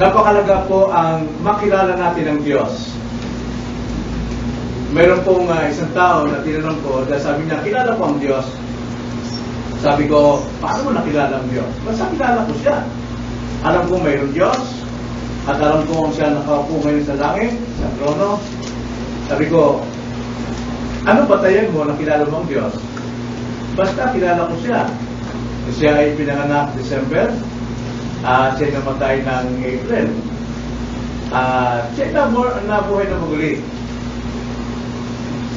Napakalaga po ang makilala natin ang Diyos. Meron pong isang tao na tinanong ko, dahil sabi niya, kilala ko ang Diyos. Sabi ko, paano mo nakilala ang Diyos? Basta kilala ko siya. Alam ko mayroong Diyos, at alam ko kung siya nakaupo ngayon sa langit, sa trono. Sabi ko, ano batayan mo na kilala mo ang Diyos? Basta kilala ko siya. Siya ay pinanganak December, siya ay namatay ng April. Siya ay nabuhay na maguli.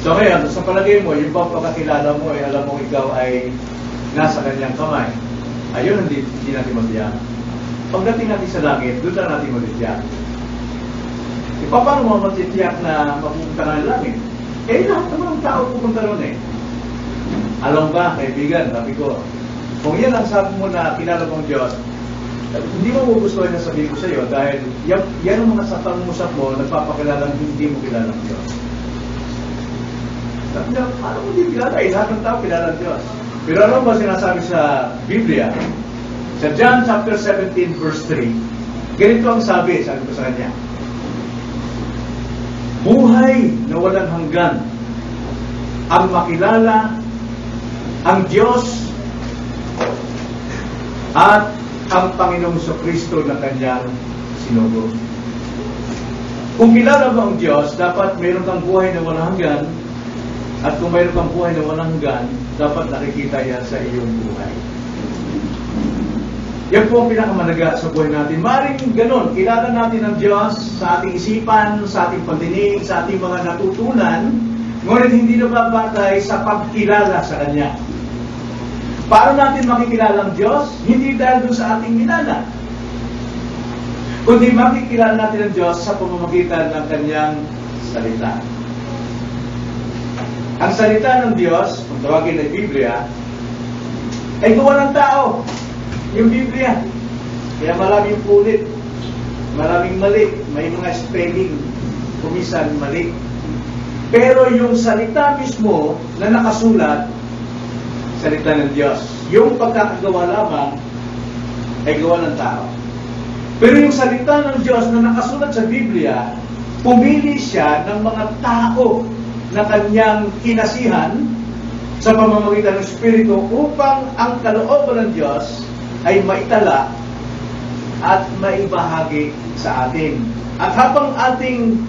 So ngayon, sa palagay mo, yung bang pagkakilala mo, ay alam mo ikaw ay nasa kanyang kamay. Ayun, hindi natin matiyak. Pagdating natin sa langit, doon na natin matitiyak. Paano mo matitiyak na mapupunta ka ng langit? Lahat naman ang tao pupunta ron eh. Alam ba, kaibigan, sabi ko, kung yan ang sabi mo na kilala mong Diyos, hindi mo gugustuhan na sabihin ko sa iyo dahil yan ang mga sapang-usap mo nagpapakilala hindi mo kilala ang Diyos. Sabi niya, paano mo hindi kilala? Lahat ng tao kilala ang Diyos. Pero ano ba sinasabi sa Biblia? Sa John chapter 17 verse 3, ganito ang sabi ko sa kanya, buhay na walang hanggan ang makilala ang Diyos at ang Panginoong Kristo na kanyang sinugo. Kung kilala mo ang Diyos, dapat mayroon kang buhay na walang hanggan, at kung mayroon kang buhay na walang hanggan, dapat nakikita yan sa iyong buhay. Yan po ang pinakamalaga sa buhay natin. Maring ganun, kilala natin ang Diyos sa ating isipan, sa ating pandinig, sa ating mga natutunan, ngunit hindi nababatay sa pagkilala sa Kanya. Paano natin makikilala ang Diyos? Hindi dahil doon sa ating minana, kundi makikilala natin ang Diyos sa pamamagitan ng Kanyang salita. Ang salita ng Diyos, kung tawagin ay Biblia, ay gawa ng tao. Yung Biblia. Kaya maraming pulit, maraming mali, may mga spelling, kumisan mali. Pero yung salita mismo na nakasulat, salita ng Diyos. Yung pagkakagawa lamang ay gawa ng tao. Pero yung salita ng Diyos na nakasulat sa Biblia, pumili siya ng mga tao na kanyang kinasihan sa pamamagitan ng Espiritu upang ang kalooban ng Diyos ay maitala at maibahagi sa atin. At habang ating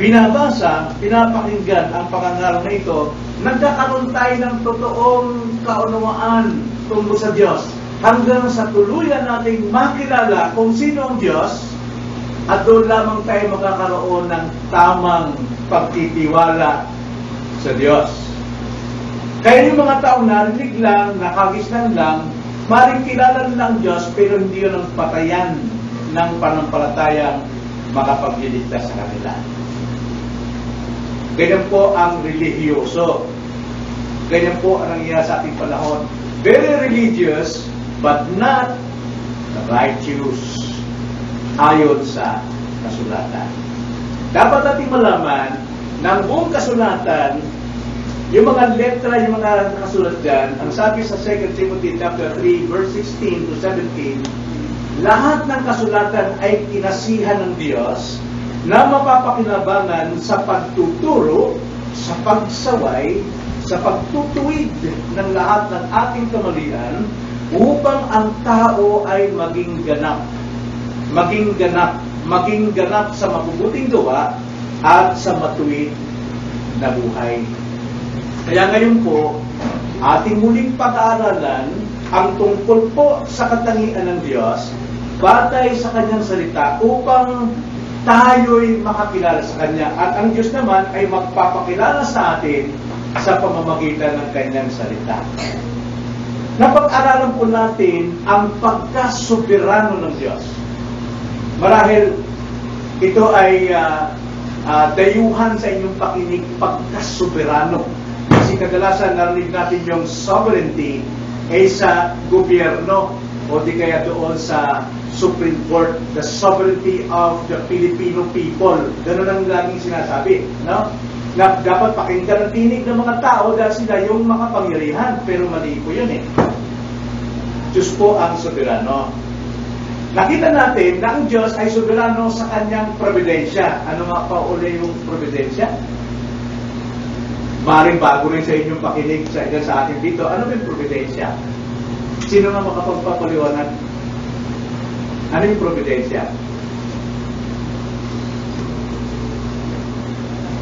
binabasa, pinapakinggan ang pangangaral na ito, nagkakaroon tayo ng totoong kaunawaan tungkol sa Diyos hanggang sa tuluyan nating makilala kung sino ang Diyos at doon lamang tayo magkakaroon ng tamang pagtitiwala sa Diyos. Kaya yung mga taong narinig lang, nakagisnan lang, maring kilala nila ang Diyos pero hindi yun ang patayan ng panampalatayang makapagliligtas sa kanila. Ganyan po ang relihiyoso. Ganyan po ang nangyayari sa ating panahon. Very religious but not righteous ayon sa kasulatan. Dapat natin malaman ng buong kasulatan, yung mga letra, yung mga nakasulat dyan, ang sabi sa 2 Timothy chapter 3, verse 16 to 17, lahat ng kasulatan ay kinasihan ng Diyos na mapapakinabangan sa pagtuturo, sa pagsaway, sa pagtutuwid ng lahat ng ating kamalian upang ang tao ay maging ganap sa mabubuting gawa at sa matuwid na buhay. Kaya ngayon po, ating muling pag-aaralan ang tungkol po sa katangian ng Diyos batay sa Kanyang salita upang tayo'y makakilala sa Kanya. At ang Diyos naman ay magpapakilala sa atin sa pamamagitan ng Kanyang salita. Napag-aralan po natin ang pagkasoberano ng Diyos. Marahil ito ay dayuhan sa inyong pakinig, pagkasoberano. Kasi kadalasan narinig natin yung sovereignty ay sa gobyerno o di kaya doon sa Supreme Court, the sovereignty of the Filipino people. Ganun ang laging sinasabi, no? Na dapat pakinggan ang tinig ng mga tao dahil sila yung makapangyarihan. Pero mali po yun eh. Diyos po ang soberano. nakita natin na ang Diyos ay soberano sa kanyang providensya. Ano nga pa uli yung providensya? Maring bago rin sa inyong pakinig sa atin dito. Ano ba yung providensya? Sino nga makapagpapaliwanag? Ano yung providensya?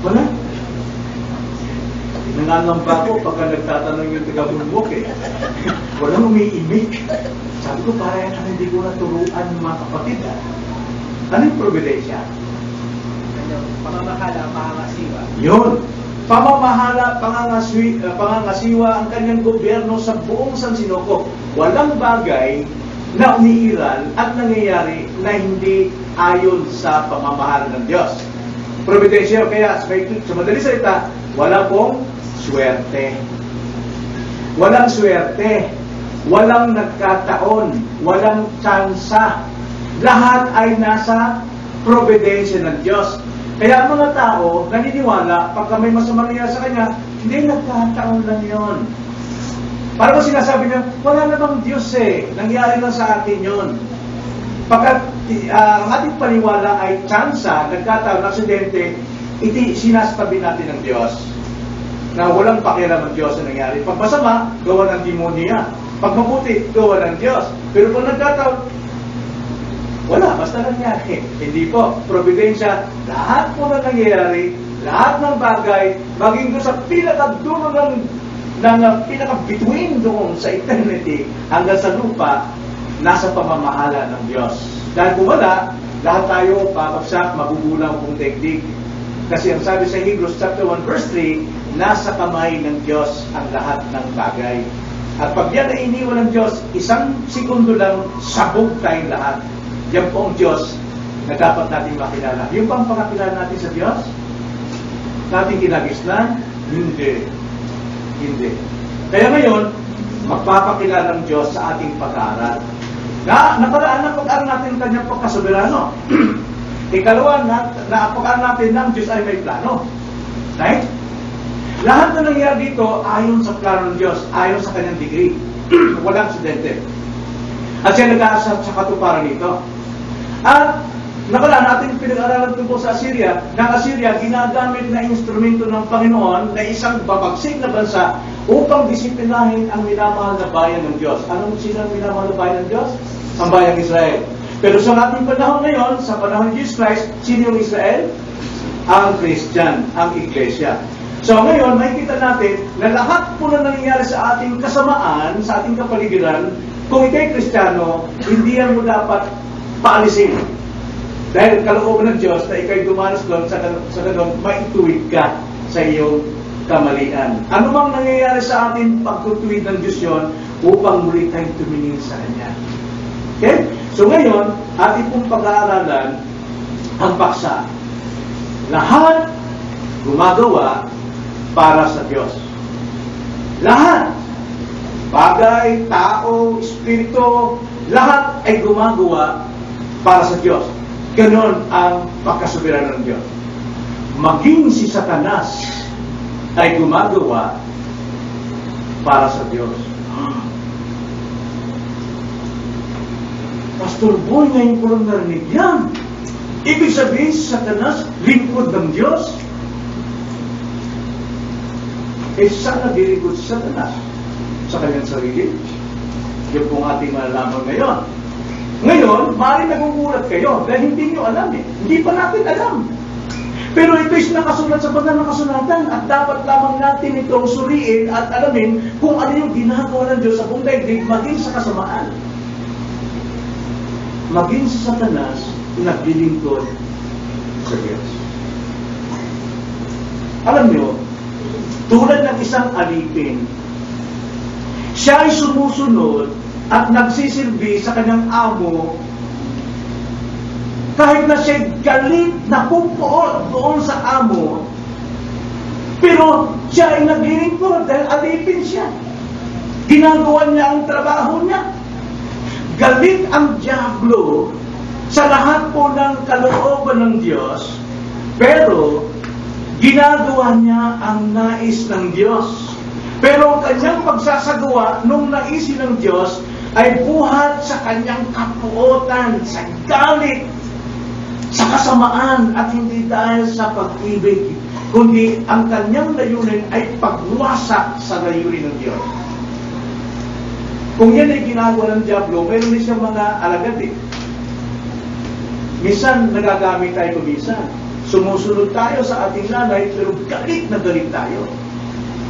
Wala. Nangangamba ko pagka nagtatanong yung taga-bulbok eh. Walang umiimik. Sabi ko, parang hindi ko naturuan mga kapatid. Ano yung providensya? Pamamahala, pangangasiwa. Yun. Pamamahala, pangangasiwa ang kanyang gobyerno sa buong sansinukob. Walang bagay na umiiral at nangyayari na hindi ayon sa pamamahala ng Diyos. Providensya, kaya sa madaling salita, wala pong swerte. Walang swerte. Walang nagkataon. Walang tsansa. Lahat ay nasa providensya ng Diyos. Kaya ang mga tao naniniwala pagka may masamang nangyari sa kanya, hindi nagkataon lang yun. Para ba sinasabi niya, wala namang Diyos eh. Nangyari lang sa akin yun. Pagkat ang ating paniwala ay tsansa, nagkataon, aksidente, sinasabi natin ng Diyos na walang pakialam ng Diyos na nangyari. Pag masama, gawa ng demonya. Pag mabuti, gawa ng Diyos. Pero kung nagkataon, wala, basta nangyari. Hindi po. Providensya, lahat po na nangyayari, lahat ng bagay, maging doon sa pinakadulo ng pinaka-between doon sa eternity hanggang sa lupa, nasa pamamahala ng Diyos. Dahil kung wala, lahat tayo papagsak, magugulang kung daigdig. Kasi ang sabi sa Hebrews chapter 1 verse 3, nasa kamay ng Diyos ang lahat ng bagay. At pag yan ay iniwan ng Diyos, isang segundo lang, sabog tayong lahat. Yan po ang Diyos na dapat natin makilala. Yung bang pakakilala natin sa Diyos? Natin kinagisnan? Hindi. Hindi. Kaya ngayon, magpapakilala ng Diyos sa ating pag-aaral. Nakaraan na pag-aaral natin ang kanyang pagkasoberano. Ikalawa, pag-aaral natin na ang Diyos ay may plano. Right? Lahat na nangyari dito ayon sa plano ng Diyos, ayon sa kanyang degree. Walang aksidente. At siya nag-aasat sa katuparan nito. At nakaraan natin pinag-aralan tungkol sa Assyria, na Assyria ginagamit na instrumento ng Panginoon na isang babagsik na bansa upang disiplinahin ang minamahal na bayan ng Diyos. Anong sino ang minamahal na bayan ng Diyos? Ang bayang Israel. Pero sa ating panahon ngayon, sa panahon ni Jesus Christ, sino yung Israel? Ang Christian, ang Iglesia. So ngayon, makikita natin na lahat po na nangyayari sa ating kasamaan, sa ating kapaligiran, kung ikay Kristiyano, hindi yan mo dapat paalisin. Dahil kalooban ng Diyos na ikay dumanas doon, sa ganun, maituwid ka sa iyong kamalian. Ano mang nangyayari sa atin, pagtutuwid ng Diyos yun, upang muli tayong tumingin sa Kanya. Okay? So ngayon, ating pong pag-aaralan ang paksa. Lahat gumagawa para sa Diyos. Lahat. Bagay, tao, espiritu, lahat ay gumagawa para sa Diyos. Ganon ang pagkasoberano ng Diyos. Maging si Satanas ay gumagawa para sa Diyos. Pastor Boy, ngayon ko lang narinig yan. Ibig sabihin si Satanas, lingkod ng Diyos. Eh sana dilingkod si Satanas sa kanyang sarili. Yan pong ating malalaman ngayon. Ngayon, maaaring nagugulat kayo dahil hindi nyo alam eh. Hindi pa natin alam. Pero ito is nakasulat sa banal na kasulatan at dapat lamang natin itong suriin at alamin kung ano yung ginagawa ng Diyos sa buong daigdig maging sa kasamaan. Maging sa Satanas, naglilingkod sa Diyos. Alam nyo, tulad ng isang alipin, siya ay sumusunod at nagsisilbi sa kanyang amo kahit na siya galit na pupuot doon sa amo, pero siya ay naglilingkod dahil alipin siya. Ginagawa niya ang trabaho niya. Galit ang diablo sa lahat po ng kalooban ng Diyos, pero ginagawa niya ang nais ng Diyos. Pero ang kanyang pagsasagawa nung naisin ng Diyos ay buhat sa kanyang kapuotan, sa galit, sa kasamaan, at hindi dahil sa pag-ibig, kundi ang kanyang layunin ay pagwasak sa layunin ng Diyos. Kung yan ay ginagawa ng Diablo, meron din siyang mga alagad eh. Minsan, nagagamit tayo kuminsan. Sumusunod tayo sa ating nanay, pero galit na galit tayo.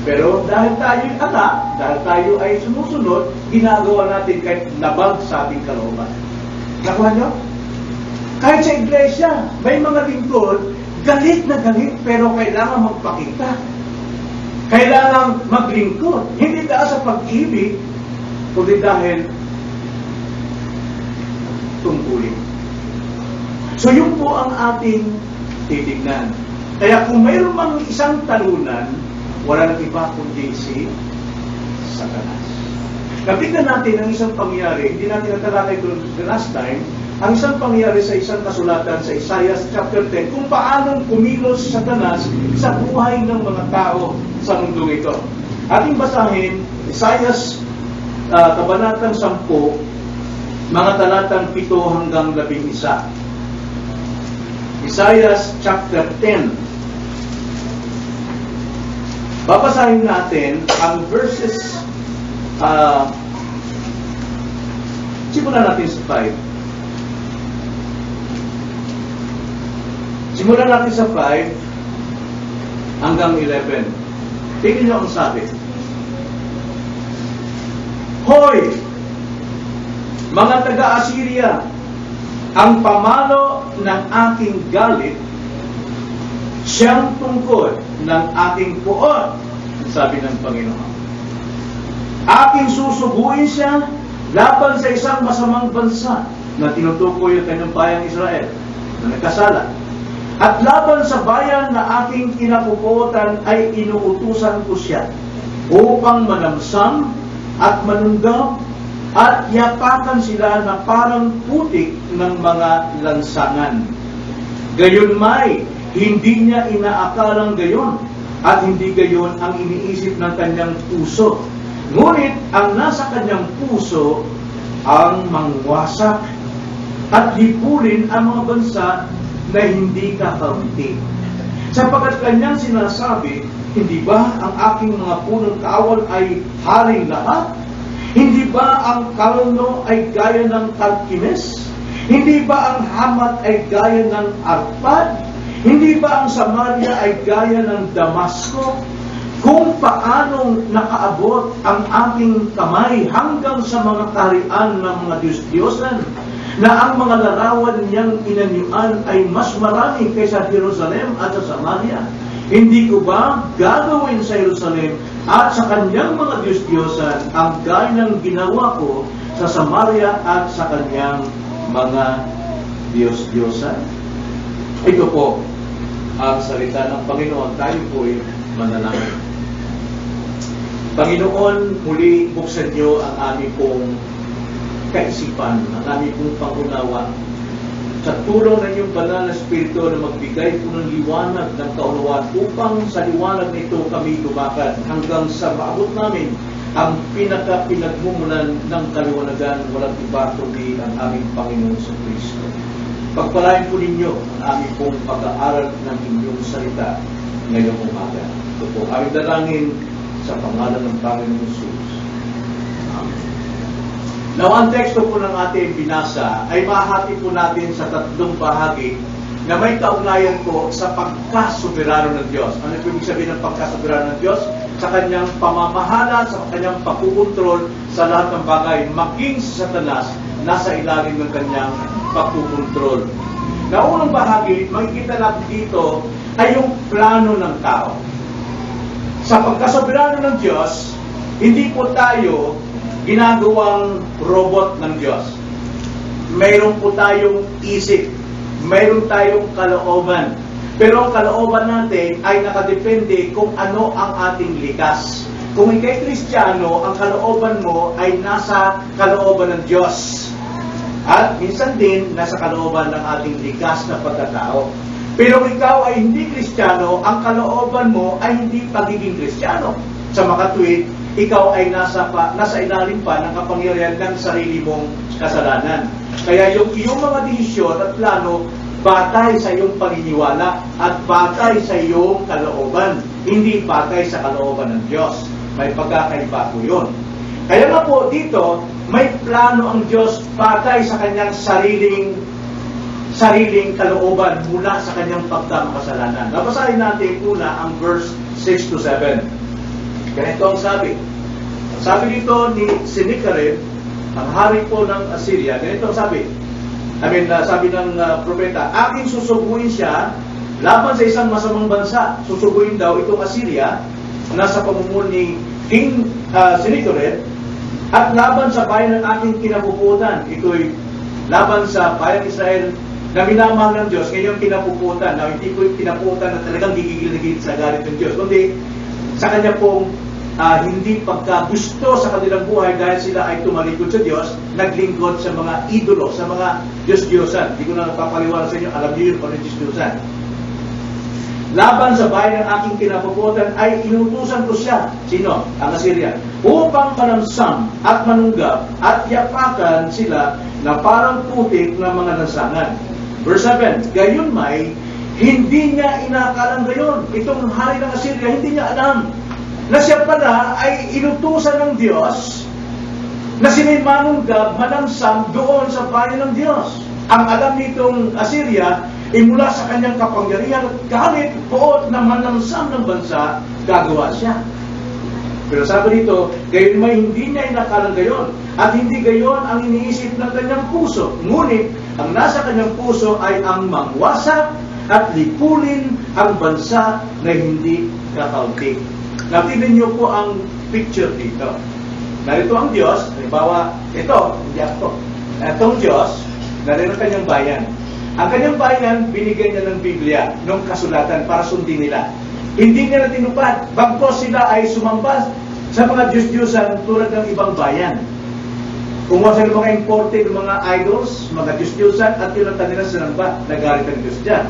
Pero dahil tayo'y anak, dahil tayo ay sumusunod, ginagawa natin kahit labag sa ating kalooban. Nakuha nyo? Kahit sa iglesia, may mga lingkod, galit na galit, pero kailangan magpakita. Kailangan maglingkod. Hindi dahil sa pag-ibig, kundi dahil tungkulin. So yun po ang ating titignan. Kaya kung mayroon mang isang talunan, wala nang iba kundi si Satanas. Natignan natin ang isang pangyayari, hindi natin natalakay ito the last time, ang isang pangyayari sa isang kasulatan sa Isaiah chapter 10, kung paanong kumilos si Satanas sa buhay ng mga tao sa mundong ito. Ating basahin, Isaiah kabanatang 10, mga talatang 7 hanggang 11. Isaiah chapter 10. Babasahin natin ang verses, simulan natin sa 5. Simulan natin sa 5 hanggang 11. Tingnan niyo ang sabi. Hoy, mga taga-Assyria, ang pamalo ng aking galit, siyang tungkod ng aking puot, sabi ng Panginoon. Aking susubuin siya laban sa isang masamang bansa na tinutukoy ang kanyang bayang Israel na nagkasala. At laban sa bayan na aking kinapupuotan ay inuutusan ko siya upang manamsam at manunggab at yapakan sila na parang putik ng mga lansangan. Gayunmay, hindi niya inaakalang gayon at hindi gayon ang iniisip ng kanyang puso. Ngunit ang nasa kanyang puso ang mangwasak at lipulin ang mga bansa na hindi kakaunti. Sapagkat kanyang sinasabi, hindi ba ang aking mga punong kaawal ay haring lahat? Hindi ba ang Kalno ay gaya ng Karkimes? Hindi ba ang Hamat ay gaya ng Arpad? Hindi ba ang Samaria ay gaya ng Damasco? Kung paanong nakaabot ang aking kamay hanggang sa mga kaharian ng mga Diyos-Diyosan, na ang mga larawan niyang inanyuan ay mas marami kaysa Jerusalem at sa Samaria. Hindi ko ba gagawin sa Jerusalem at sa kanyang mga Diyos-Diyosan ang gaya ng ginawa ko sa Samaria at sa kanyang mga Diyos-Diyosan? Ito po ang salita ng Panginoon. Tayo po'y manalangin. Panginoon, muli buksan niyo ang aming pong kaisipan, ang aming pong pangunawa sa tulong ng iyong banal na Espiritu na magbigay po ng liwanag ng kaunawaan upang sa liwanag nito kami lumakad hanggang sa maabot namin ang pinagmumulan ng kaliwanagan, walang iba kundi ang aming Panginoon sa Kristo. Pagpalain po ninyo ang aming pong pag-aaral ng inyong salita ngayong umaga. Ito po aming dalangin sa pangalan ng Panginoon Jesus. Amen. Now, ang teksto po ng ating binasa ay mahati po natin sa tatlong bahagi na may kaugnayan po sa pagkasoberano ng Diyos. Ano ibig sabihin ng pagkasoberano ng Diyos? Sa kanyang pamamahala, sa kanyang pagkukontrol sa lahat ng bagay, maging si Satanas nasa ilalim ng kanyang pagkukontrol. Na unang bahagi, makikita natin dito ay yung plano ng tao. Sa pagkasoberano ng Diyos, hindi po tayo ginagawang robot ng Diyos. Mayroon po tayong isip, mayroon tayong kalooban. Pero ang kalooban natin ay nakadepende kung ano ang ating likas. Kung ikay Kristiyano, ang kalooban mo ay nasa kalooban ng Diyos. At minsan din, nasa kalooban ng ating likas na pagkatao. Pero kung ikaw ay hindi Kristiyano, ang kalooban mo ay hindi pagiging Kristiyano. Sa makatwid, ikaw ay nasa ilalim pa ng kapangyarihan ng sarili mong kasalanan. Kaya yung iyong mga desisyon at plano, batay sa iyong paniniwala at batay sa iyong kalooban, hindi batay sa kalooban ng Diyos. May pagkakaiba po yun. Kaya nga po dito, may plano ang Diyos batay sa kanyang sariling kalooban mula sa kanyang pagkamakasalanan. Nabasahin natin una ang verse 6 to 7. Ganito ang sabi. Ang sabi dito ni Sennacherib, ang hari po ng Assyria, ganito ang sabi. Sabi ng propeta, aking susuguin siya laban sa isang masamang bansa. Susuguin daw itong Assyria, nasa pamumuno ni King Sennacherib, at laban sa bayan ng aking kinapuputan. Ito'y laban sa bayan Israel na minamahal ng Diyos, ngayong kinapuputan, na hindi ko kinaputan na talagang gigigil na gigil sa galit ng Diyos, kundi sa kanya pong hindi pagkagusto sa kanilang buhay dahil sila ay tumalikod sa Diyos, naglingkod sa mga idolo, sa mga Diyos-Diyosan. Hindi ko na napapaliwala sa inyo, alam niyo yun kung ano Diyos-Diyosan. Laban sa bayan ng aking kinapuputan ay inutusan ko siya, sino? Ang Assyria, upang manamsam at manunggap at yapakan sila na parang putik ng mga lansangan. Verse 7, gayon may, hindi niya inakalang gayon. Itong hari ng Assyria, hindi niya alam na siya pala ay inutusan ng Diyos na sila'y manunggab, manamsam doon sa bayan ng Diyos. Ang alam nitong Assyria, mula sa kanyang kapangyarihan at galit buot na manamsam ng bansa, gagawa siya. Pero sabi dito, gayon may hindi niya inakalang gayon, at hindi gayon ang iniisip ng kanyang puso. Ngunit, ang nasa kanyang puso ay ang mangwasak at lipulin ang bansa na hindi kakaunti. Natingnan niyo po ang picture dito. Narito ang Diyos, halimbawa, ito, hindi ako. Itong Diyos, narito ang kanyang bayan. Ang kanyang bayan, binigyan niya ng Biblia, ng kasulatan para sundin nila. Hindi niya na tinupad. Bagpos sila ay sumamba sa mga Diyos-Diyosan tulad ng ibang bayan. Kumuha sa mga imported mga idols, mga Diyos-Diyosan, at tinatag nila sinamba, nagalit ang Diyos dyan.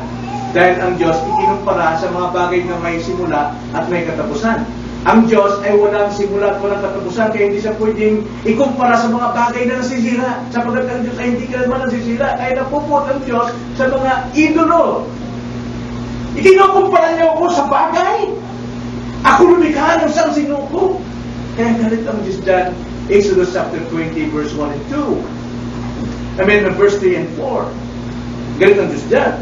Dahil ang Diyos ikinumpara sa mga bagay na may simula at may katapusan. Ang Diyos ay walang simula at walang katapusan, kaya hindi siya pwedeng ikumpara sa mga bagay na nasisira. Sapagkat ang Diyos ay hindi kailanman nasisira, kaya napupot ang Diyos sa mga idolo. Ikinukumpara niyo ako sa bagay. Ako lumikha ng siyang sinuko. Kaya galit ang Diyos dyan. Exodus chapter 20, verse 1 and 2. Verse 3 and 4. Galit ang Diyos dyan.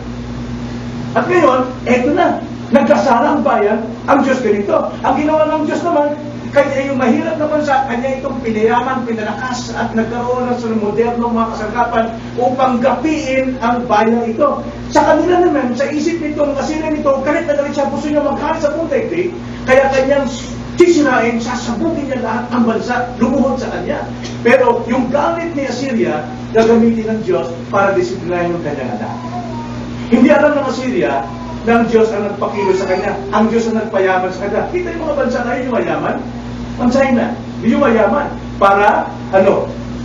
At ngayon, eto na. Nagkasala ang bayan, ang Diyos ganito. Ang ginawa ng Diyos naman, kanya yung mahirap na bansa, kanya itong pinayaman, pinalakas, at nagkaroon ng modernong mga kasangkapan upang gapiin ang bayan ito. Sa kanila naman, sa isip nitong Assyria nito, galit na galit siya, gusto niya magkalit sa punta-iti, kaya kanyang sisirain, sasabutin niya lahat ang bansa, lumuhod sa kanya. Pero yung galit ni Assyria, gagamitin ng Diyos para disiplinahin yung kanyang anak. Hindi alam ng Assyria na ang Diyos ang nagpakilo sa kanya. Ang Diyos ang nagpayaman sa kanya. Kita yung mga bansa na yun yung mayaman. Ang China, yun yung mayaman. Para,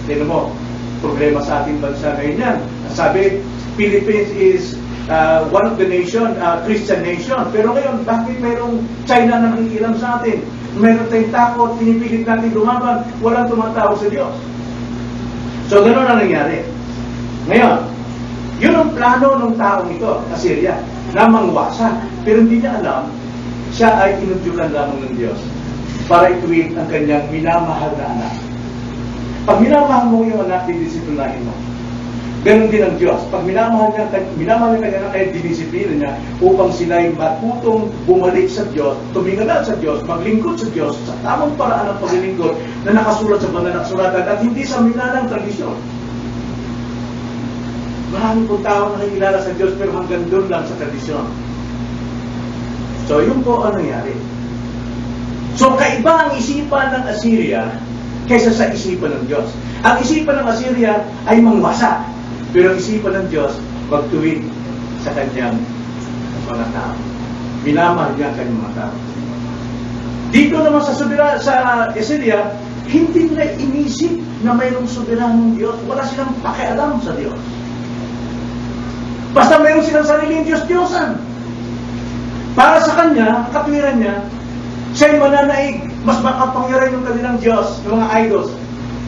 tignan mo, problema sa ating bansa ngayon yan. Sabi, Philippines is one of the nation, Christian nation. Pero ngayon, bakit mayroong China na nakikilam sa atin? Mayroon tayong takot, pinipilit natin lumaban, walang tumatawag sa Diyos. So, gano'n ang nangyari. Ngayon, yun ang plano ng taong ito, Assyria, na mangwasa. Pero hindi niya alam, siya ay inudyukan lamang ng Diyos para ituwid ang kanyang minamahal na anak. Pag minamahal mo yung anak, didisiplinahin mo. Ganon din ang Diyos. Pag minamahal niya kanya anak, ay didisiplina niya upang sila'y matutong bumalik sa Diyos, tumingalan sa Diyos, maglingkod sa Diyos, sa tamang paraan ng paglilingkod na nakasulat sa mga naksulatan at hindi sa minalang tradisyon. Marami pong tao nakikilala sa Diyos pero hanggang doon lang sa tradisyon. So, yun po ang nangyari. So, kaiba ang isipan ng Assyria kaysa sa isipan ng Diyos. Ang isipan ng Assyria ay mangwasa. Pero ang isipan ng Diyos, magtuwid sa kanyang mga tao. Minamahal niya ang kanyang mga tao. Dito naman sa Assyria, hindi nila inisip na mayroong soberanong Diyos. Wala silang pakialam sa Diyos. Basta mayroon silang sariling Diyos-Diyosan. Para sa kanya, katwiran niya, siya'y mananaig mas makapangyarihan yung kanilang Diyos, ng mga idols,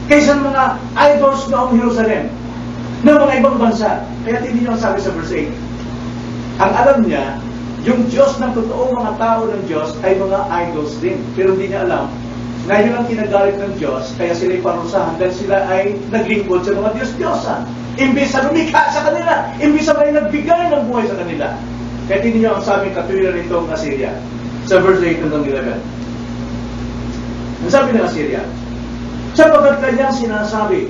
kaysa mga idols noong Jerusalem, ng mga ibang bansa. Kaya hindi niyo sabi sa verse 8, ang alam niya, yung Diyos ng totoong mga tao ng Diyos ay mga idols din. Pero hindi niya alam na yun ang kinagalit ng Diyos, kaya sila'y parusahan dahil sila ay naglingkod sa mga Diyos-Diyosan. Imbis sa lumikha sa kanila, imbis sa may nagbigay ng buhay sa kanila. Kaya hindi niyo ang sabing katwiran nitong Assyria. Sa verse 8 hanggang 11. Ang sabi ng Assyria, sapagkat kanyang sinasabi,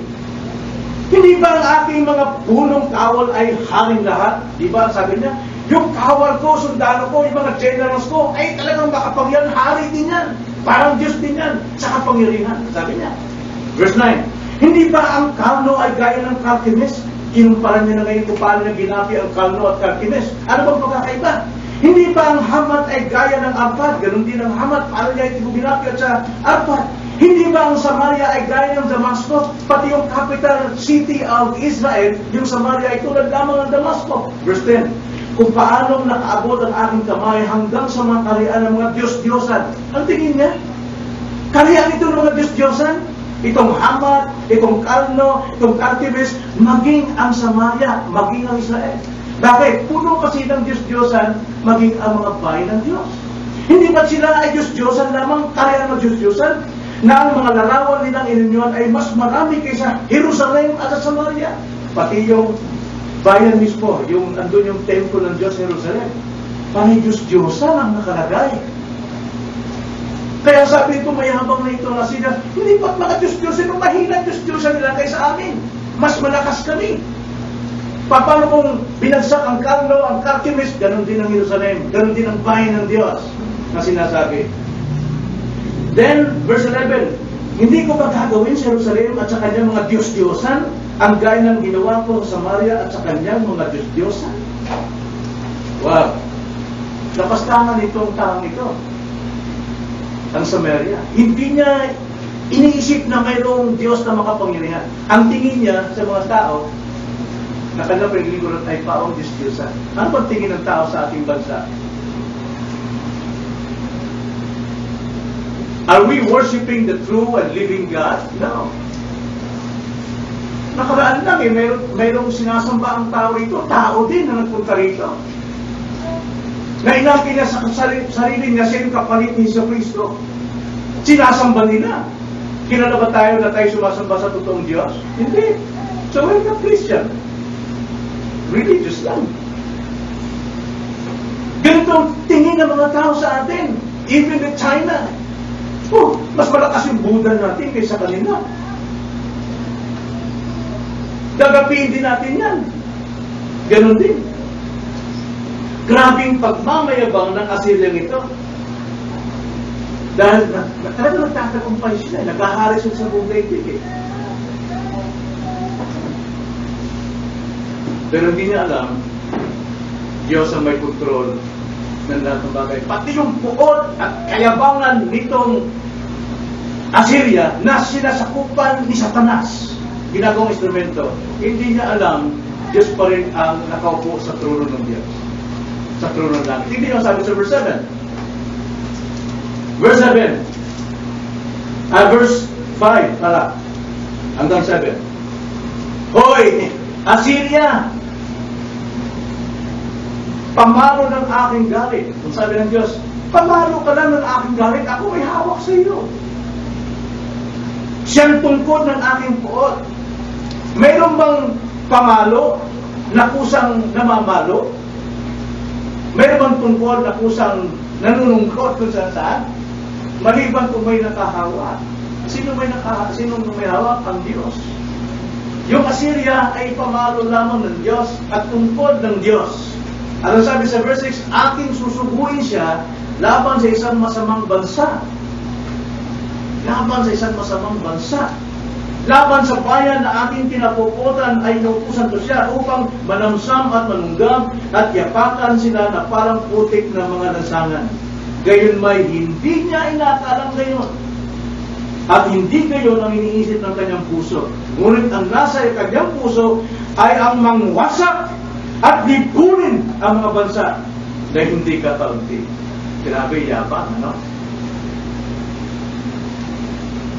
hindi ba ang aking mga punong kawal ay haring lahat? Di ba? Sabi niya, yung kawal ko, sundalo ko, yung mga generals ko, ay talagang makapangyarihan, hari din yan. Parang Diyos din yan, sa kapangyarihan. Sabi niya. Verse 9, hindi ba ang Kalno ay gaya ng Karkimis? Kinumparan niya na ngayon kung paano niya ginapi ang Kalno at Karkimis. Ano bang pagkakaiba? Hindi ba ang Hamat ay gaya ng Arpad? Ganon din ang Hamat, paano niya ito ginapi at sa Arpad? Hindi ba ang Samaria ay gaya ng Damascus? Pati yung capital city of Israel, yung Samaria ay tulad lamang ng Damascus. Verse 10, kung paano nakaabot ang aking kamay hanggang sa mga karian ng mga Diyos-Diyosan. Ang tingin niya, karian ito ng mga Diyos-Diyosan? Itong Hamat, itong Kalno, itong Karkimis, maging ang Samaria, maging ang Israel. Bakit? Puno kasi ng Diyos-Diyosan, maging ang mga bayan ng Diyos. Hindi ba sila ay Diyos-Diyosan lamang, karian ng Diyos-Diyosan? Na ang mga larawan nilang ininyuan ay mas marami kaysa Jerusalem at Samaria. Pati yung bayan mismo, yung andun yung templo ng Diyos sa Jerusalem, panay Diyos-Diyosan ang nakalagay. Kaya sabi ko, mayabang na ito na sila, hindi ba't mga Diyos-Diyosan, kung mahina Diyos-Diyosan nila kaysa amin, mas malakas kami. Paano kung binagsak ang Kalno, ang Karkimis, ganun din ang Jerusalem, ganun din ang bayan ng Diyos na sinasabi. Then, verse 11, hindi ko ba gagawin sa Jerusalem at sa kanyang mga Diyos-Diyosan ang gaya ng ginawa ko sa Samaria at sa kanyang mga Diyos-Diyosan? Wow! Napastangan itong taong ito, ang Samaria. Hindi niya iniisip na mayroong Diyos na makapangyarihan. Ang tingin niya sa mga tao na kanyang paglilingkuran ay paong Diyos-Diyosan. Ano bang tingin ng tao sa ating bansa? Are we worshiping the true and living God? No. Nakaraan lang mayroong sinasamba ang tao rito. Tao din na nagpunta rito. Na inaki niya sa sarili niya siya yung kapalit ni Jesucristo. Sinasamba nila. Kilala ba tayo na tayo sumasamba sa totoong Diyos? Hindi. So we're not Christian. Religious lang. Ganito tingin ng mga tao sa atin. Even in China. Oh, mas malakas yung Buddha natin kaysa kanila. Dagapiin din natin yan. Ganon din. Grabing pagmamayabang ng Assyrian ito. Dahil talagang nagtatagumpay sila. Nag-ahari sila sa buong daigdig. Pero hindi niya alam, Diyos ang may kontrol ng lahat ng bagay. Pati yung puot at kayabangan nitong Assyria na sinasakupan ni Satanas, ginagawang instrumento, hindi niya alam, Diyos pa rin ang nakaupo sa trono ng Diyos. Sa trono ng langit. Hindi niya sabi sa verse 7. Verse 7. Verse 5 pala. Hanggang 7. Hoy, Assyria! Pamalo ng aking galit. Kung sabi ng Diyos, pamalo ka lang ng aking galit, ako may hawak sa iyo. Siyang tungkod ng aking puot. Mayroon bang pamalo na kusang namamalo? Mayroon bang tungkod na kusang nanunungkot kung saan? Maliban kung may nakahawa. Sino may hawak? Ang Diyos. Yung Assyria ay pamalo lamang ng Diyos at tungkod ng Diyos. Ano sabi sa verse 6, aking susuguin siya laban sa isang masamang bansa. Laban sa isang masamang bansa. Laban sa bayan na ating kinapuputan ay inutusan ko siya upang manamsam at manunggam at yapakan sila na parang putik na mga lansangan. Gayon may hindi niya inakalang gayon. At hindi gayon ang iniisip ng kanyang puso. Ngunit ang nasa kanyang puso ay ang mangwasak at lipunin ang mga bansa na hindi kataunti. Grabe yabang, ano?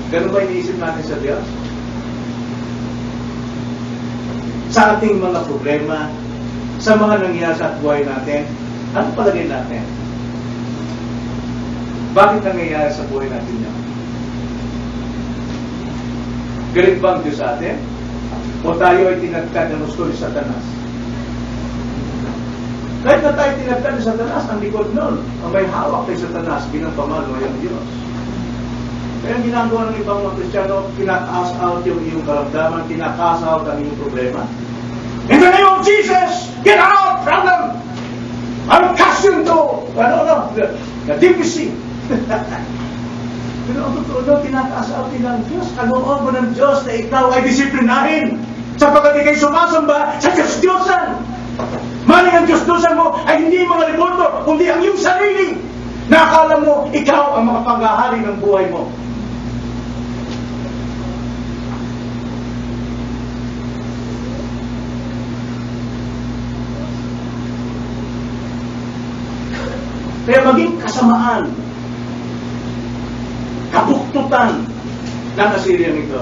Ganun ba iniisip natin sa Diyos? Sa ating mga problema, sa mga nangyayari sa buhay natin, ano palagay natin? Bakit nangyayari sa buhay natin yan? Galit ba ang Diyos sa atin? O tayo ay tinagkad ng gusto ni Satanas? Kahit na tayo tinagkad ni Satanas, ang likod nun, ang may hawak kay Satanas, pinagpamalo ay ang Diyos. Kaya ang ginagawa ng ibang mga Kristiyano, kinakaas out yung iyong karamdaman, kinakaas out ang iyong problema. In the name of Jesus, get out from them! I'm accustomed to, the deepest. Pero ang totoo doon, tinataas out din ng Diyos. Kalooban ng Diyos na ikaw ay disiplinahin sapagkat ikay sumasamba sa Diyos-Diyosan. Maling ang Diyos-Diyosan mo ay hindi mga liboto, kundi ang iyong sarili. Nakakala mo, ikaw ang makapanghahari ng buhay mo. Kaya maging kasamaan, kabuktutan ng Assyrian ito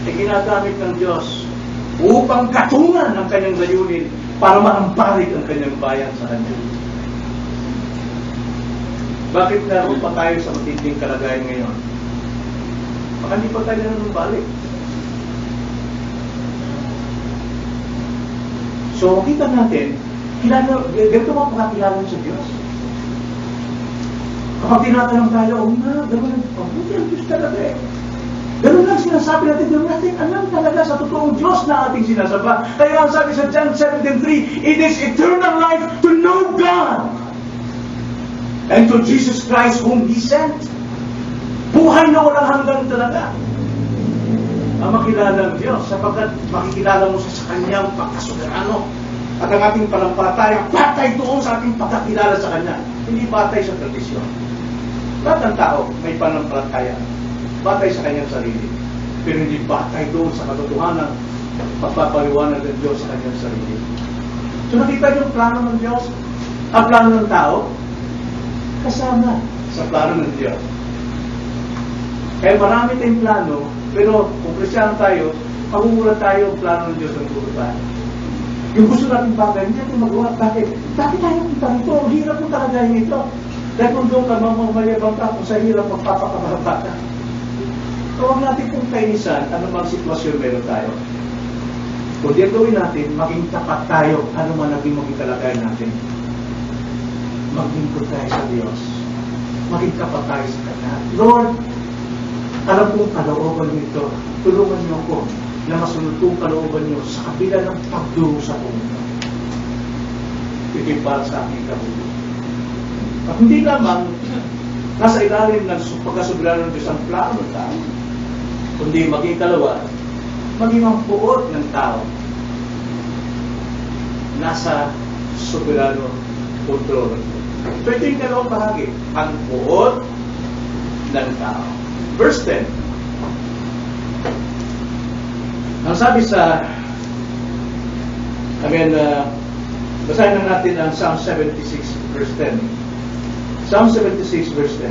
ay ginagamit ng Diyos upang katungan ang kanyang layunin para maamparig ang kanyang bayan sa kanya. Bakit naroon pa tayo sa matinding kalagayan ngayon? Baka hindi pa tayo nanumbalik. So, kita natin, ganito ba pakakilala sa Diyos? Kapag tinatanong tayo, gano'n ang pabuti ang Diyos talaga eh. Gano'n lang sinasabi natin, gano'n natin alam talaga sa totoong Diyos na ating sinasamba. Kaya ang sabi sa John 17:3, it is eternal life to know God and to Jesus Christ whom He sent. Buhay na walang hanggan talaga ang makilala ng Diyos sapagkat makikilala mo sa Kanyang pagkasoberano. At ang ating panampalataya, batay doon sa ating pagkakilala sa Kanya. Hindi batay sa tradisyon. Lahat ng tao may panampalataya. Batay sa kanyang sarili. Pero hindi batay doon sa katotohanan pagpapaliwanag ng Diyos sa kanyang sarili. So nakita yung plano ng Diyos? Ang plano ng tao? Kasama sa plano ng Diyos. Kaya marami tayong plano, pero kung Kristiyano tayo, pagumulat tayo ang plano ng Diyos ng buhay tayo. Yung gusto natin bagay, hindi natin magawa. Bakit tayo punta rito? Ang hirap mo talaga ito. Dahil kung doon ka mamamayabang ka, kung sa hirap magpapakababa ka. So, huwag natin kung kainisan, ano mang sitwasyon meron tayo. Kung diyan gawin natin, maging tapat tayo, ano man maging kalagayan natin. Maglingkod tayo sa Diyos. Maging tapat tayo sa Kanya. Lord, alam kong kalooban nito. Tulungan niyo ako na masunod kong kalooban niyo sa kabila ng pagduro sa pumunta. Ito'y para sa aking kabuti. At hindi lamang nasa ilalim ng pagkasoberano ng Diyos ang plano ng tao, kundi maging kalawa, maging ang puot ng tao nasa soberano kontrol. So ito yung dalawang bahagi, ang puot ng tao. Verse 10. Ang sabi sa, basahin na natin ang Psalm 76 verse 10. Psalm 76 verse 10.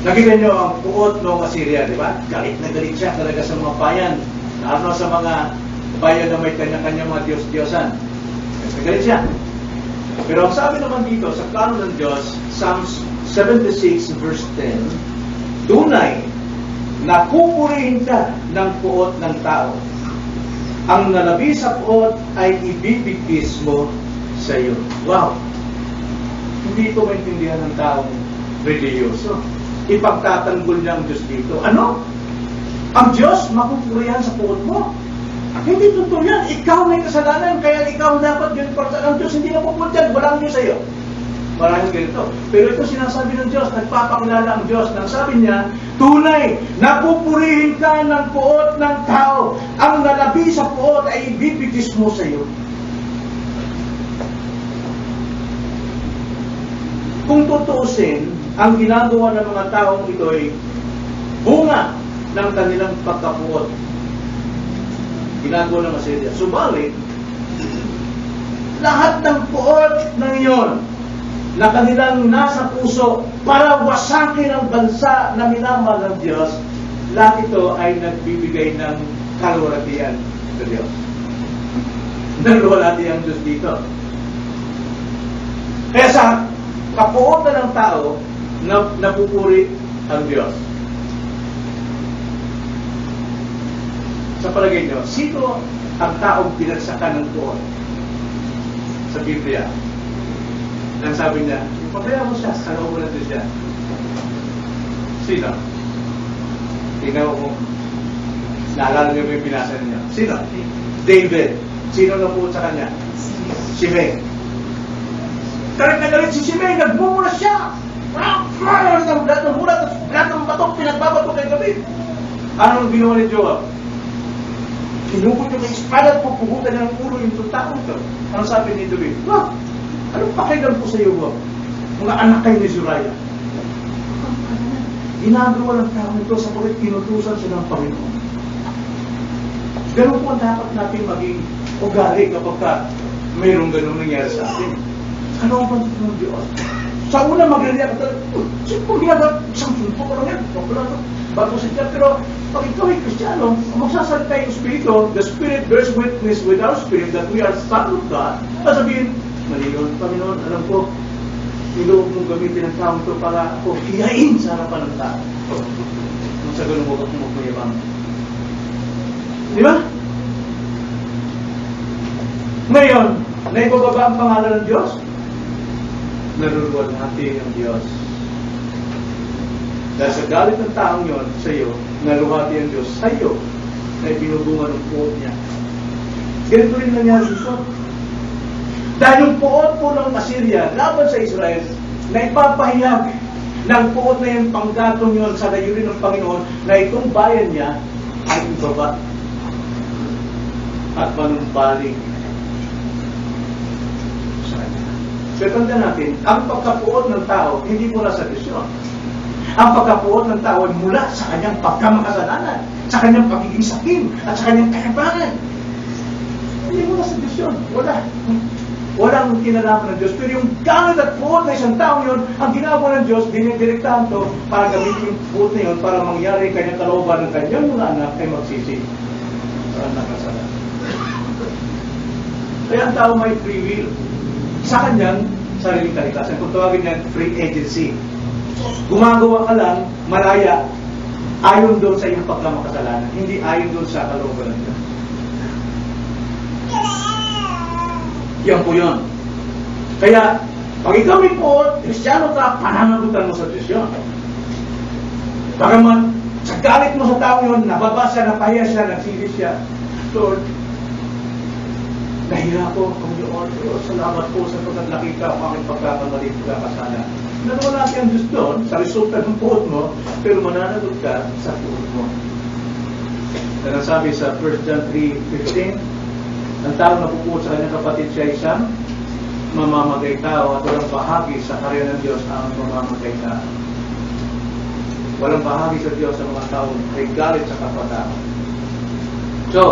Nakita nyo ang puot ng Assyria, di ba? Galit na galit siya talaga sa mga bayan. Lalo sa mga bayan na may kanya-kanya mga Diyos-Diyosan. Galit siya. Pero ang sabi naman dito, sa plano ng Diyos, Psalm 76 verse 10, tunay na pupurihin ka ng puot ng tao. Ang nalabi sa puot ay ibibigkis mo sa iyo. Wow! Hindi ito maintindihan ng taong religyoso. Ipagtatanggol niya ang Diyos dito. Ano? Ang Diyos mapupurihan sa puot mo. Hindi totoo yan. Ikaw may kasalanan, kaya ikaw dapat yun. Ang Diyos hindi mapupurihan. Walang Diyos sa iyo. Maraming ganito. Pero ito sinasabi ng Diyos, nagpapakilala ang Diyos. Nang sabi niya, tunay, napupurihin ka ng puot ng tao. Ang nalabi sa puot ay ibibigis mo sa iyo. Kung tutuusin, ang ginagawa ng mga taong ito ay bunga ng kanilang pagkapuot. Ginagawa ng Assyria. Subalit, lahat ng puot ng iyon na kanilang nasa puso para wasakin ang bansa na minamahal ng Diyos, lahat ito ay nagbibigay ng kalwalatian sa Diyos. Nagwalati ang Diyos dito. Kaya sa kapuotan ng tao, napupuri ang Diyos. Sa palagay nyo, sino ang taong binagsakan ng puot sa Biblia? Nang sabi niya, pagkaya mo siya, kaloob na siya. Sino? Tingnan mo, naalala niyo ba yung pinasa niya? Sino? David. Sino na puot sa kanya? Shimei. Galit na galit si Shimei, nagmumula siya. Lahat ng mula, lahat ng batok, pinagbabato kay David. Anong ginawa ni Joab? Kinukot yung espada at pupugutan niya ng ulo yung taong ito. Ano sabi ni David? Anong pakialam ko sa iyo, Bob? Mga anak kayo ni Zuriah. Ginagawa ng taong ito sa pagkat kinutusan siya ng Panginoon. Ganun po ang dapat natin maging ugali kapag mayroong ganun nangyari sa atin. Ano ang pansin ng Diyos? Sa una magre-react ka talaga, sino ginagawa? Isang sunto ko lang yan. Bago sa Diyos. Pero pag ikaw ay Kristiyano, magsasalita yung Espiritu, the Spirit bears witness with our spirit that we are son of God. Sabihin, mali yun, Panginoon, alam ko, iloob mong gamitin ang taong ito para ako hiyain sa harapan ng tao. Kung sa ganun mo ka kumagmayabang. Di ba? Ngayon, naibababa ang pangalan ng Diyos, naruluwalhati ang Diyos. Dahil sa galit ng taong yon sa iyo, naluhati ang Diyos sa iyo na ibinubunga ng puot niya. Ganito rin nangyari dito. Dahil yung puot po ng Assyria laban sa Israel, na ipapahayag ng puot na yung panggatong yon sa layunin ng Panginoon na itong bayan niya ay ibaba at manumpaling sa kanya. So tanda natin, ang pagkapuot ng tao hindi mula sa Diyos yun. Ang pagkapuot ng tao ay mula sa kanyang pagkamakasalanan, sa kanyang pagiging sakim, at sa kanyang kayabangan. Hindi mula sa Diyos yun. Walang kinalaman ng Diyos. Pero yung gamit at puot na isang tao yun, ang ginagawa ng Diyos, dinidirektahan to para gamitin yung puot na yun para mangyari kanyang kalooban ng kanyang mga anak ay magsisi sa nakasalanan. Kaya ang tao may free will sa kanyang sariling kalikasan. Kung tawagin niyan, free agency. Gumagawa ka lang, malaya, ayon doon sa iyong pagkamakasalanan, hindi ayon doon sa kalooban ng Diyos. Yan po yun. Kaya, pag ikaw may puot, Kristiyano ka, pananagutan mo sa Diyos yun. Bagaman, sa galit mo sa tao yun, nababa siya, napahiya siya, nagsisi siya, Lord, nahiya ko, Panginoon, salamat po sa pagkakita ang aking pagkakamali, pagkakasala. Nagawa natin ang Diyos doon sa resulta ng puot mo, pero mananagot ka sa puot mo. Kaya sabi sa 1 John 3:15, ang tao na pupuot sa kanyang kapatid siya isang mamamagay tao at walang bahagi sa karya ng Diyos ang mamamagay tao. Walang bahagi sa Diyos ang mga tao ay galit sa kapatao. So,